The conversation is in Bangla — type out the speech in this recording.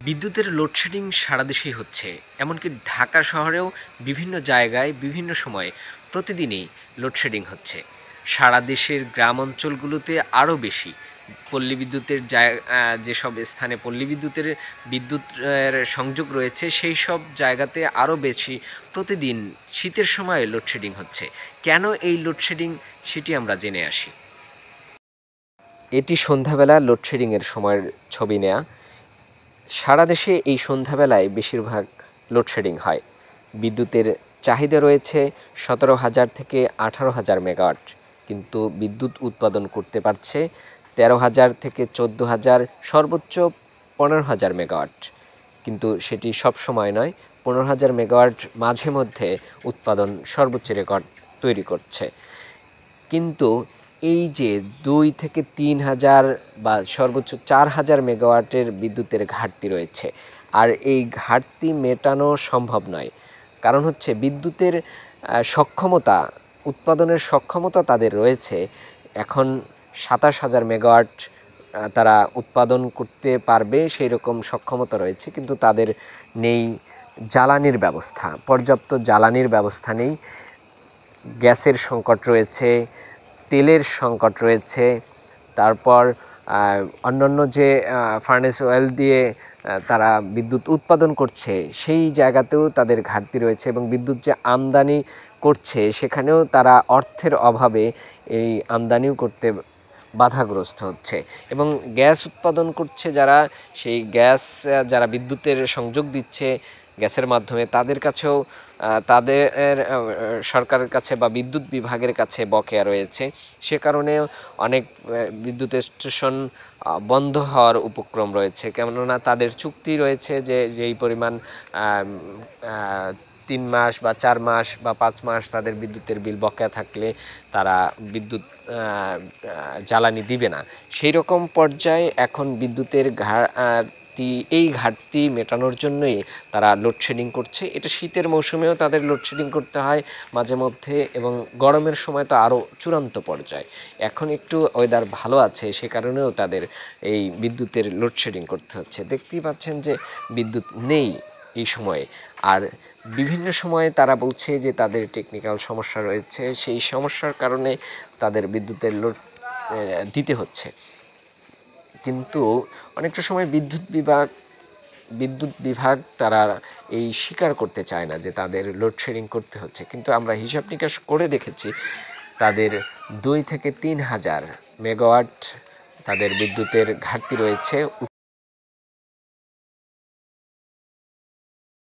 বিদ্যুতের লোডশেডিং সারা দেশেই হচ্ছে। এমনকি ঢাকা শহরেও বিভিন্ন জায়গায় বিভিন্ন সময়ে প্রতিদিনই লোডশেডিং হচ্ছে। সারা দেশের গ্রাম অঞ্চলগুলোতে আরও বেশি। পল্লী বিদ্যুতের যেসব স্থানে পল্লী বিদ্যুতের বিদ্যুতের সংযোগ রয়েছে সেই সব জায়গাতে আরও বেশি প্রতিদিন শীতের সময় লোডশেডিং হচ্ছে। কেন এই লোডশেডিং সেটি আমরা জেনে আসি। এটি সন্ধ্যাবেলা লোডশেডিংয়ের সময়ের ছবি নেয়া। সারা দেশে এই সন্ধ্যাবেলায় বেশিরভাগ লোডশেডিং হয়। বিদ্যুতের চাহিদা রয়েছে 17,000 থেকে 18,000 মেগাওয়াট, কিন্তু বিদ্যুৎ উৎপাদন করতে পারছে 13,000 থেকে 14,000, সর্বোচ্চ 15,000 মেগাওয়াট। কিন্তু সেটি সব সময় নয়, 15,000 মেগাওয়াট মাঝে মধ্যে উৎপাদন সর্বোচ্চ রেকর্ড তৈরি করছে। কিন্তু এই যে 2 থেকে 3,000 বা সর্বোচ্চ 4,000 মেগাওয়াটের বিদ্যুতের ঘাটতি রয়েছে, আর এই ঘাটতি মেটানো সম্ভব নয়। কারণ হচ্ছে বিদ্যুতের সক্ষমতা, উৎপাদনের সক্ষমতা তাদের রয়েছে এখন 27,000 মেগাওয়াট তারা উৎপাদন করতে পারবে, সেই রকম সক্ষমতা রয়েছে, কিন্তু তাদের নেই জ্বালানির ব্যবস্থা, পর্যাপ্ত জ্বালানির ব্যবস্থা নেই। গ্যাসের সংকট রয়েছে, তেলের সংকট রয়েছে, তারপর অন্যান্য যে ফার্নেস অয়েল দিয়ে তারা বিদ্যুৎ উৎপাদন করছে সেই জায়গাতেও তাদের ঘাটতি রয়েছে, এবং বিদ্যুৎ যে আমদানি করছে সেখানেও তারা অর্থের অভাবে এই আমদানিও করতে বাধাগ্রস্ত হচ্ছে। এবং গ্যাস উৎপাদন করছে যারা, সেই গ্যাস যারা বিদ্যুতের সংযোগ দিচ্ছে গ্যাসের মাধ্যমে, তাদের কাছেও তাদের সরকারের কাছে বা বিদ্যুৎ বিভাগের কাছে বকেয়া রয়েছে। সে কারণে অনেক বিদ্যুৎ স্টেশন বন্ধ হওয়ার উপক্রম রয়েছে, কেননা তাদের চুক্তি রয়েছে যে যেই পরিমাণ 3 মাস বা 4 মাস বা 5 মাস তাদের বিদ্যুতের বিল বকেয়া থাকলে তারা বিদ্যুৎ জ্বালানি দিবে না। সেই রকম পর্যায়ে এখন বিদ্যুতের এই ঘাটতি মেটানোর জন্যই তারা লোডশেডিং করছে। এটা শীতের মৌসুমেও তাদের লোডশেডিং করতে হয় মাঝে মধ্যে, এবং গরমের সময় তো আরও চূড়ান্ত পর্যায়ে। এখন একটু ওয়েদার ভালো আছে, সে কারণেও তাদের এই বিদ্যুতের লোডশেডিং করতে হচ্ছে। দেখতেই পাচ্ছেন যে বিদ্যুৎ নেই এই সময়ে। আর বিভিন্ন সময়ে তারা বলছে যে তাদের টেকনিক্যাল সমস্যা রয়েছে, সেই সমস্যার কারণে তাদের বিদ্যুতের লোড দিতে হচ্ছে। কিন্তু অনেকটা সময় বিদ্যুৎ বিভাগ তারা এই স্বীকার করতে চায় না যে তাদের লোডশেডিং করতে হচ্ছে। কিন্তু আমরা হিসাব নিকাশ করে দেখেছি তাদের 2 থেকে 3,000 মেগাওয়াট তাদের বিদ্যুতের ঘাটতি রয়েছে।